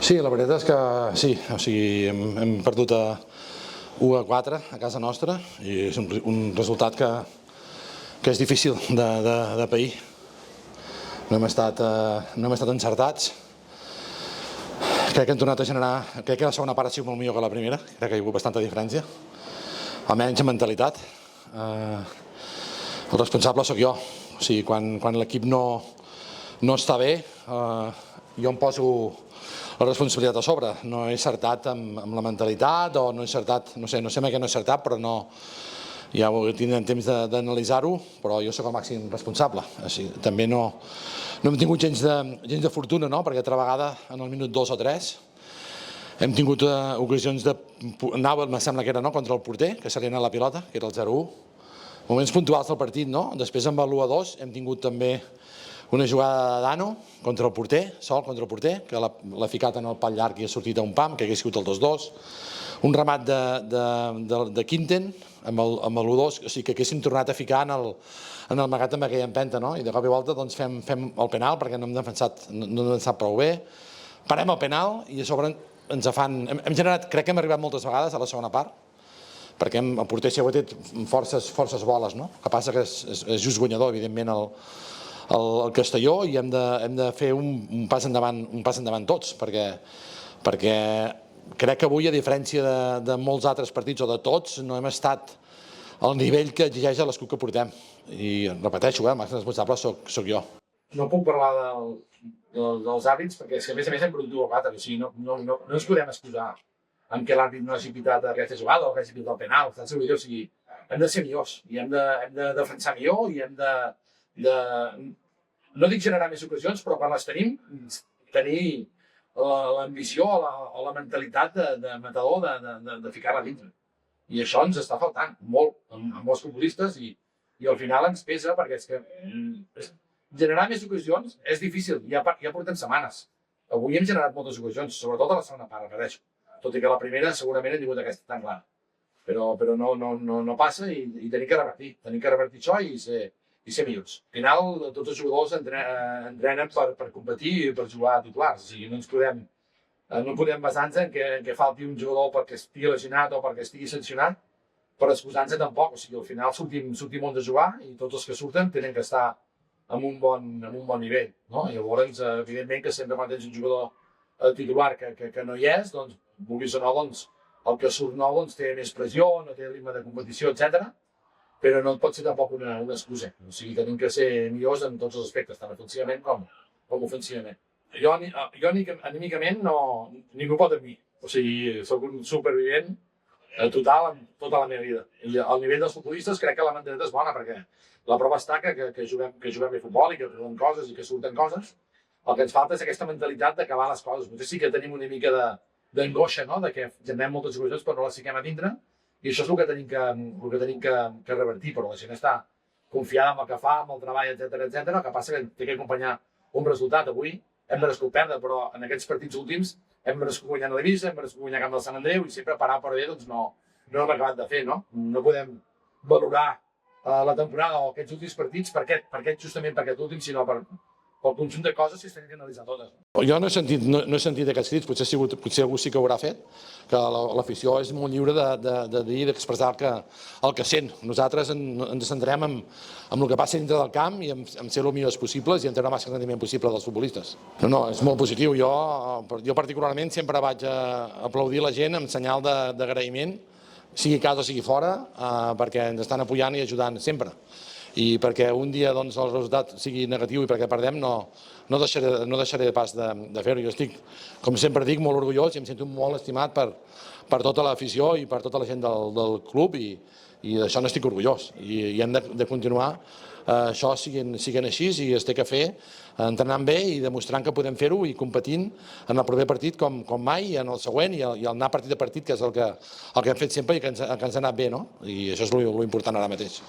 Sí, la veritat és que sí, o sigui, hem perdut 1-4 a casa nostra i és un resultat que és difícil de pair. No hem estat encertats. Crec que hem tornat a generar... Crec que la segona part ha sigut molt millor que la primera. Crec que hi ha hagut bastanta diferència. Almenys en mentalitat. El responsable sóc jo. O sigui, quan l'equip no està bé, jo em poso la responsabilitat a sobre. No he encertat amb la mentalitat o no he encertat... No sé mai que no he encertat, però no... Ja tindrem temps d'analitzar-ho, però jo sóc el màxim responsable. També no hem tingut gens de fortuna, perquè altra vegada, en el minut 2 o 3, hem tingut ocasions de... Anava, em sembla que era contra el porter, que se li ha anat la pilota, que era el 0-1. Moments puntuals del partit, no? Després amb l'1-2 hem tingut també una jugada de Dano contra el porter, sol contra el porter, que l'ha ficat en el pal llarg i ha sortit a un pam, que hagués sigut el 2-2. Un remat de Quinten amb l'1-2, o sigui que haguéssim tornat a ficar en el magat amb aquella empenta, no? I de cop i volta fem el penal perquè no hem defensat prou bé. Parem el penal i a sobre ens fan... Hem generat, crec que hem arribat moltes vegades a la segona part, perquè el porter s'hi ha guanyat forces boles, no? El que passa que és just guanyador, evidentment, el Castelló, i hem de fer un pas endavant tots, perquè crec que avui, a diferència de molts altres partits o de tots, no hem estat al nivell que exigeix l'escut que portem. I repeteixo, el màxim responsable soc jo. No puc parlar dels àrbits perquè a més hem perdut 1-4, o sigui, no ens podem excusar amb què l'àrbit no hagi pitat aquesta jugada o que hagi pitat el penal. O sigui, hem de ser millors i hem de defensar millor i hem de no dic generar més ocasions, però quan les tenim, tenir l'ambició o la mentalitat de matador de ficar-la dintre. I això ens està faltant molt amb molts futbolistes i al final ens pesa perquè és que generar més ocasions és difícil, ja portem setmanes. Avui hem generat moltes ocasions, sobretot a la segona part, repeteixo. Tot i que la primera segurament hem tingut aquesta tan clara. Però no passa i tenim que revertir això i ser millors. Al final, tots els jugadors entrenen per competir i per jugar a titulars. O sigui, no podem basar-nos en que falti un jugador perquè estigui lesionat o perquè estigui sancionat per excusar-nos tampoc. O sigui, al final sortim molts a jugar i tots els que surten tenen que estar en un bon nivell. I llavors, evidentment, que sempre quan tens un jugador titular que no hi és, doncs, vulguis o no, el que surt nou té més pressió, no té ritme de competició, etc. Però no pot ser tampoc una excusa. O sigui, tenim que ser millors en tots els aspectes, tant ofensivament com ofensivament. Jo anímicament ningú pot amb mi. O sigui, soc un supervivent total en tota la meva vida. I al nivell dels futbolistes crec que la mentalitat és bona, perquè la prova està que juguem bé futbol i que trobem coses i que surten coses. El que ens falta és aquesta mentalitat d'acabar les coses. Potser sí que tenim una mica d'angoixa, de que generem moltes ocasions però no les fiquem a dintre, i això és el que tenim que revertir, però la gent està confiada en el que fa, amb el treball, etc. El que passa que té que acompanyar un resultat. Avui hem merescut perdre, però en aquests partits últims hem merescut guanyar a l'Eivissa, hem merescut guanyar a Camp del Sant Andreu i sempre parar per bé, doncs no hem acabat de fer, no? No podem valorar la temporada o aquests últims partits justament per aquest últim, sinó pel conjunt de coses que s'han d'analitzar totes. Jo no he sentit aquests crits, potser algú sí que ho haurà fet, que l'afició és molt lliure de dir i d'expressar el que sent. Nosaltres ens centrem en el que passa dintre del camp i en ser el millors possibles i en treure el màxim rendiment possible dels futbolistes. No, és molt positiu. Jo particularment sempre vaig aplaudir la gent amb senyal d'agraïment, sigui a casa o sigui fora, perquè ens estan apoyant i ajudant sempre. I perquè un dia el resultat sigui negatiu i perquè perdem, no deixaré pas de fer-ho. Jo estic, com sempre dic, molt orgullós i em sento molt estimat per tota l'afició i per tota la gent del club i d'això n'estic orgullós. I hem de continuar això siguent així i es té que fer entrenant bé i demostrant que podem fer-ho i competint en el proper partit com mai i en el següent i anar partit a partit, que és el que hem fet sempre i que ens ha anat bé, no? I això és l'important ara mateix.